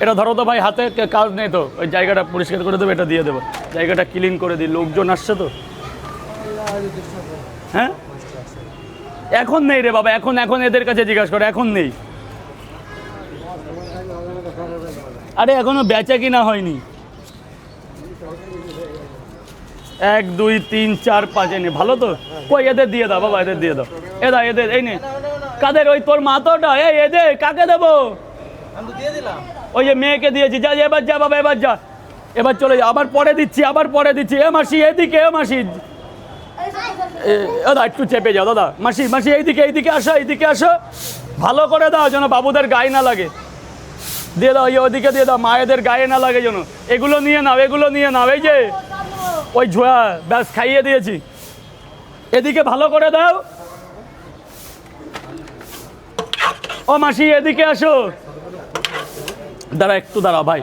এটা ধরো তো ভাই, হাতে কাজ নেই তো, ওই জায়গাটা পরিষ্কার করে দেবো, এটা দিয়ে দেবো, জায়গাটা ক্লিন করে দিই, লোকজন আসছে তো। হ্যাঁ এখন নেই রে বাবা, এখন এখন এদের কাছে জিজ্ঞাসা করে, এখন নেই। আরে এখনো বেচা কিনা হয়নি। 1 2 3 4 5 এনে ভালো তো। কই এদের দিয়ে দাও বাবা, এদের দিয়ে দাও, এদের এই নে। কাদের? ওই তোর মা তোটা, এই এদের কাকে দেবো? ওই যে মেয়েকে দিয়েছি, যা এবার যা বাবা, এবার যা, এবার চলে যা, আবার পরে দিচ্ছি, আবার পরে দিচ্ছি। এ মাসি এদিকে, এ মাসি দাদা একটু চেপে যাও দাদা, মাসি মাসি এইদিকে, এইদিকে আসো, এইদিকে আসো, ভালো করে দাও যেন বাবুদের গায়ে না লাগে। দিয়ে দাও, ওইদিকে দিয়ে দাও, মায়েদের গায়ে না লাগে যেন। এগুলো নিয়ে নাও, এগুলো নিয়ে নাও, এই যে ওই ঝোয়া, ব্যাস খাইয়ে দিয়েছি। এদিকে ভালো করে দাও। ও মাসি এদিকে আসো, দাঁড়া একটু দাঁড়া ভাই।